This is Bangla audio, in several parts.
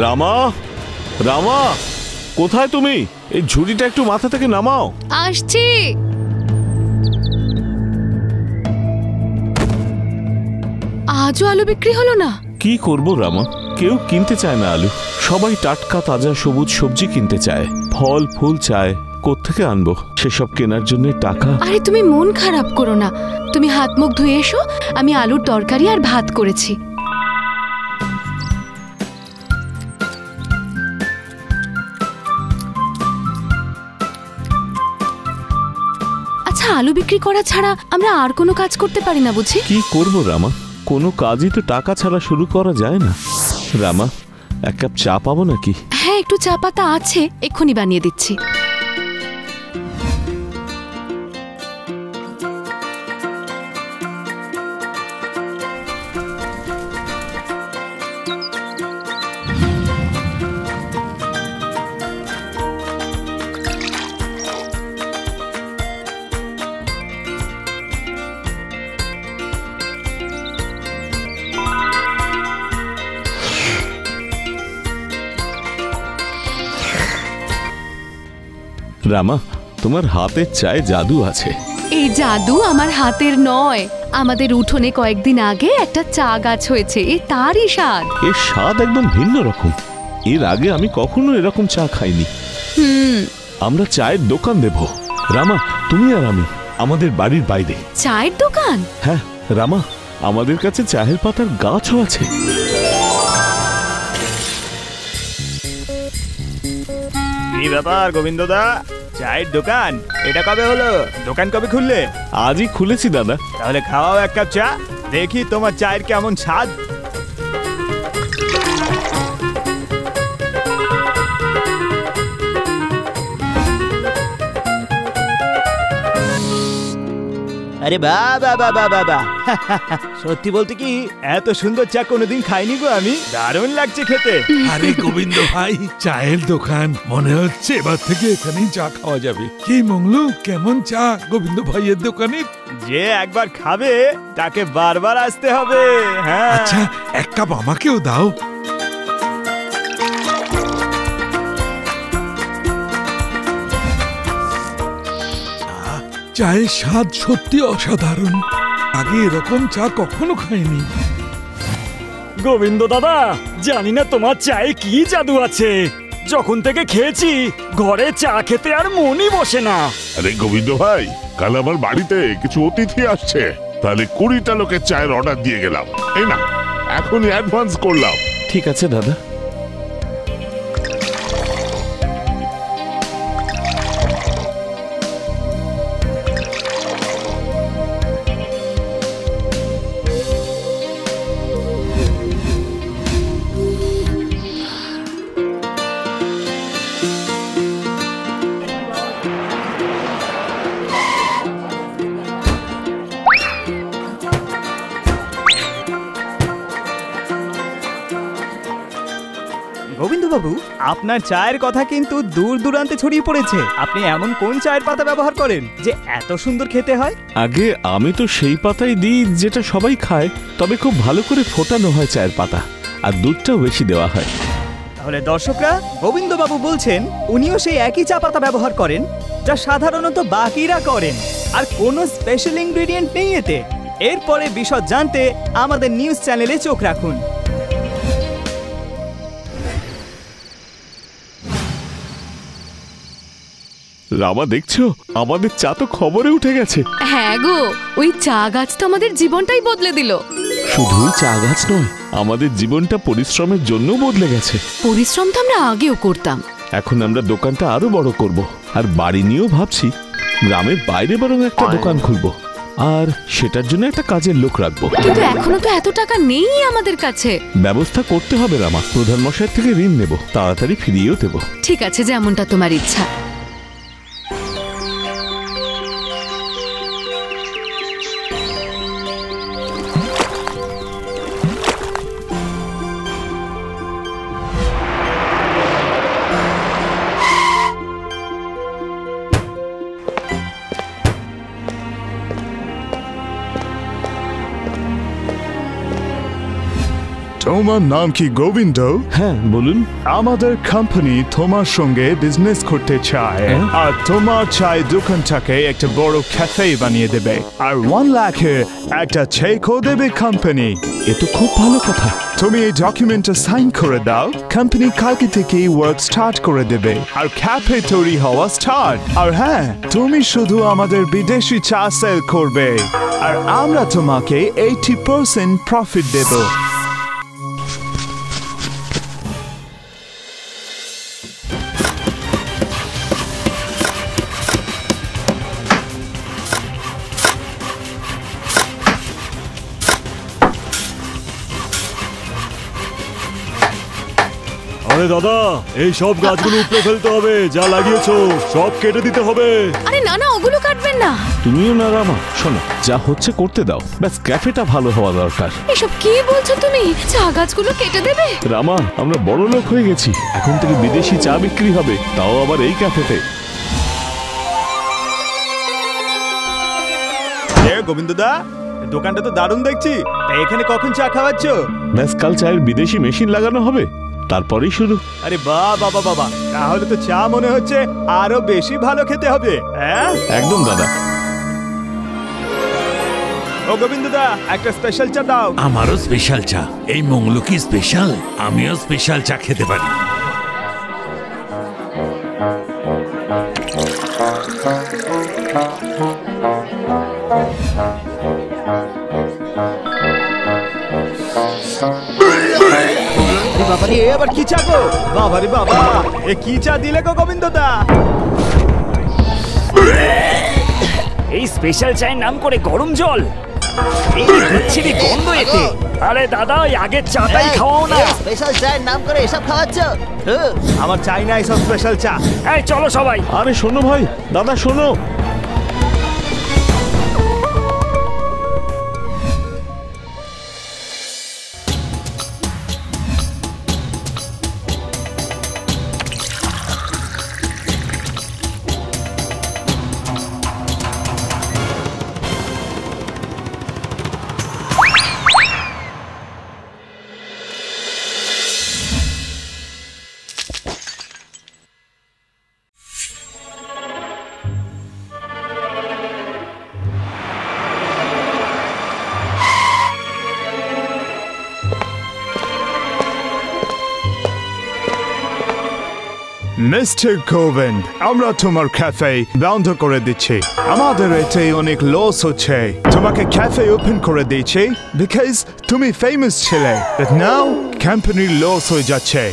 রামা, রামা, কোথায় তুমি? এই ঝুড়িটা একটু মাথা থেকে নামাও। আসছি। আজও আলু বিক্রি হলো না। কি করব রামা, কেউ কিনতে চায় না আলু। সবাই টাটকা তাজা সবুজ সবজি কিনতে চায়, ফল ফুল চায়। কোত্থেকে আনবো সেসব কেনার জন্য টাকা? আরে তুমি মন খারাপ করো না, তুমি হাত মুখ ধুয়ে এসো, আমি আলুর তরকারি আর ভাত করেছি। আচ্ছা, আলু বিক্রি করা ছাড়া আমরা আর কোনো কাজ করতে পারি না বুঝি? কি করব রামা, কোনো কাজই তো টাকা ছাড়া শুরু করা যায় না। রামা, এক কাপ চা পাবো নাকি? হ্যাঁ, একটু চা পাতা আছে, এক্ষুনি বানিয়ে দিচ্ছি। রামা, তোমার হাতের চায়ে জাদু আছে। এই জাদু আমার হাতের নয়, আমাদের উঠোনে কয়েকদিন আগে একটা চা গাছ হয়েছে, তারই স্বাদ। এর স্বাদ একদম ভিন্ন রকম। এর আগে আমি কখনো এরকম চা খাইনি। আমরা চায়ের দোকান দেব রামা, তুমি আর আমি, আমাদের বাড়ির বাইরে। চায়ের দোকান? হ্যাঁ রামা, আমাদের কাছে চায়ের পাতার গাছও আছে। কি ব্যাপার গোবিন্দদা, চায়ের দোকান? এটা কবে হলো? দোকান কবে খুললে? আজই খুলেছি দাদা। তাহলে খাওয়াও এক কাপ চা, দেখি তোমার চায়ের কেমন স্বাদ। আরে বাবা বাবা বাবা, সত্যি বলতে কি এত সুন্দর চা কোনোদিন খাইনি গো আমি। দারুণ লাগছে খেতে। আরে গোবিন্দ ভাই, চায়ের দোকান মনে হচ্ছে এবার থেকে এখানেই চা খাওয়া যাবে। কি মঙ্গলু, কেমন চা গোবিন্দ ভাইয়ের দোকানে? যে একবার খাবে তাকে বারবার আসতে হবে। হ্যাঁ, আচ্ছা, এক কাপ আমাকেও দাও। চায়ের স্বাদ সত্যি অসাধারণ, আগে এরকম চা কখনো খাইনি। গোবিন্দ দাদা, জানি না তোমার চায়ে কি জাদু আছে, যখন থেকে খেয়েছি ঘরে চা খেতে আর মনই বসে না। আরে গোবিন্দ ভাই, কাল আমার বাড়িতে কিছু অতিথি আসছে, তাহলে 20টা লোকের চায়ের অর্ডার দিয়ে গেলাম। এই না, এখনই অ্যাডভান্স করলাম। ঠিক আছে দাদা। গোবিন্দবাবু, আপনার চায়ের কথা কিন্তু দূর দূরান্তে ছড়িয়ে পড়েছে। আপনি এমন কোন চায়ের পাতা ব্যবহার করেন যে এত সুন্দর খেতে হয়? আগে আমি তো সেই পাতাই দিই যেটা সবাই খায়, তবে খুব ভালো করে ফোটানো হয় চায়ের পাতা, আর দুধটাও বেশি দেওয়া হয়। তাহলে দর্শকরা, গোবিন্দবাবু বলছেন উনিও সেই একই চা পাতা ব্যবহার করেন যা সাধারণত বাকিরা করেন, আর কোনো স্পেশাল ইনগ্রেডিয়েন্ট নেই এতে। এরপরে বিশদ জানতে আমাদের নিউজ চ্যানেলে চোখ রাখুন। রামা, দেখছো আমাদের চা তো খবরে উঠে গেছে। হ্যাঁ গো, ওই চা গাছ তো আমাদের জীবনটাই বদলে দিল। শুধুই চা গাছ নয়, আমাদের জীবনটা পরিশ্রমের জন্য বদলে গেছে। পরিশ্রম তো আমরা আগেও করতাম। এখন আমরা দোকানটা আরো বড় করব, আর বাড়ি নিয়েও ভাবছি গ্রামের বাইরে বরং একটা দোকান খুলবো, আর সেটার জন্য একটা কাজের লোক রাখবো। কিন্তু এখনো তো এত টাকা নেই আমাদের কাছে। ব্যবস্থা করতে হবে রামা, প্রধান মশাইয়ের থেকে ঋণ নেব, তাড়াতাড়ি ফিরিয়েও দেবো। ঠিক আছে, যেমনটা তোমার ইচ্ছা। তোমার নাম কি গোবিন্দ? হ্যাঁ বলুন। আমাদের কোম্পানি তোমার সঙ্গে বিজনেস করতে চায়, আর তোমার চায়ের দোকানটাকে একটা বড় ক্যাফে বানিয়ে দেবে, আর 1 লাখের একটা চেকও দেবে কোম্পানি। এ তো খুব ভালো কথা। তুমি এই ডকুমেন্টটা সাইন করে দাও, কোম্পানি কালকে থেকে ওয়ার্ক স্টার্ট করে দেবে, আর ক্যাফে তৈরি হওয়া স্টার্ট। আর হ্যাঁ, তুমি শুধু আমাদের বিদেশি চা সেল করবে, আর আমরা তোমাকে 80% প্রফিট দেব। আরে দাদা, এই সব গাছগুলো উপড়ে ফেলতে হবে, যা লাগিয়েছো সব কেটে দিতে হবে। আরে না না, ওগুলো কাটবেন না। তুমিও না রামা, শোনো, যা হচ্ছে করতে দাও, ব্যাস ক্যাফেটা ভালো হওয়া দরকার। এসব কি বলছো তুমি? চা গাছগুলো কেটে দেবে? রামা, আমরা বড় লোক হয়ে গেছি, এখন থেকে বিদেশি চা বিক্রি হবে, তাও আবার এই ক্যাফেতে। গোবিন্দদা, দোকানটা তো দারুণ দেখছি। তা এখানে কখন চা খাওয়াচ্ছ? ব্যাস কাল চায়ের বিদেশি মেশিন লাগানো হবে, তারপরেই শুরু। আরে বাহ বাবা বাবা, তাহলে তো চা মনে হচ্ছে আরো বেশি ভালো খেতে হবে। হ্যাঁ একদম দাদা। ও গোবিন্দদা, একটা স্পেশাল চা দাও। আমারও স্পেশাল চা। এই মংলু কি স্পেশাল? আমিও স্পেশাল চা খেতে পারি। বাবারে, এবার কি চা গো? বাবারে বাবা, এ কি চা দিলে গো গোবিন্দদা? এই স্পেশাল চায়ের নাম করে গরম জল, এই বিচ্ছিরি গন্ধ এতে। আরে দাদা, ওই আগের চাটাই খাওয়াও না। স্পেশাল চায়ের নাম করে এসব খাওয়াচ্ছ? আমার চাই না এইসব স্পেশাল চা। এই চলো সবাই। আরে শোনো ভাই, দাদা শোনো। মিস্টার গোবিন্দ, আমরা তোমার ক্যাফে বন্ধ করে দিচ্ছি। আমাদের এতে অনেক লস হচ্ছে। তোমাকে ক্যাফে ওপেন করে দিচ্ছি বিকজ তুমি ফেমাস ছিলে, বাট নাও কোম্পানির লস হয়ে যাচ্ছে।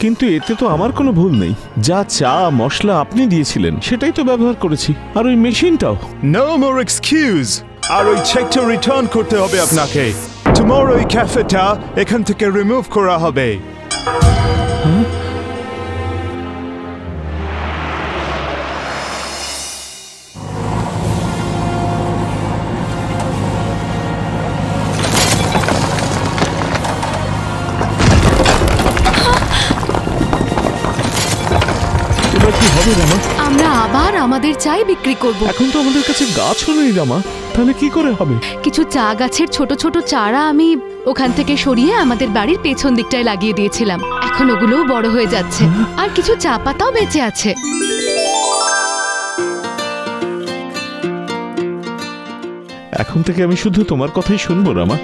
কিন্তু এতে তো আমার কোনো ভুল নেই, যা চা মশলা আপনি দিয়েছিলেন সেটাই তো ব্যবহার করেছি, আর ওই মেশিনটাও। No more excuse. আর ওই চেকটা রিটার্ন করতে হবে আপনাকে। তোমার ওই ক্যাফেটা এখান থেকে রিমুভ করা হবে। আমরা আবার আমাদের চাই বিক্রি করব। এখন তো আমাদের কাছে গাছও নেই রামা, তাহলে কি করে হবে? কিছু চা গাছের ছোট ছোট চারা আমি ওখান থেকে সরিয়ে আমাদের বাড়ির পেছন দিকটায় লাগিয়ে দিয়েছিলাম। এখন ওগুলোও বড় হয়ে যাচ্ছে, আর কিছু চা পাতাও বেঁচে আছে। এখন থেকে আমি শুধু তোমার কথাই শুনবো রামা।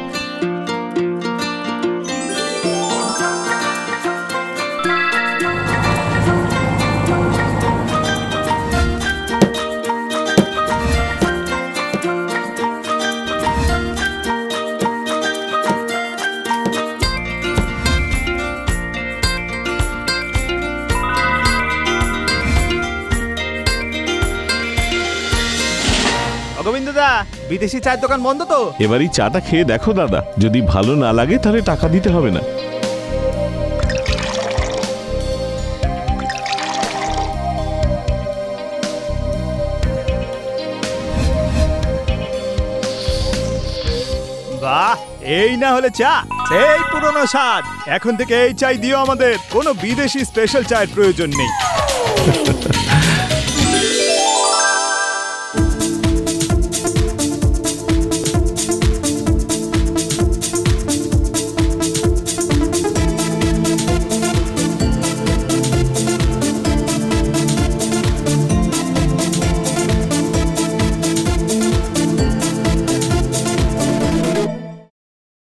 গোবিন্দদা, বিদেশি চায়ের দোকান বন্ধ তো? এবার এই চাটা খেয়ে দেখো দাদা, যদি ভালো না লাগে তাহলে টাকা দিতে হবে না। বাহ, এই না হলে চা, সেই পুরনো স্বাদ। এখন থেকে এই চাই দিও আমাদের, কোনো বিদেশি স্পেশাল চায়ের প্রয়োজন নেই।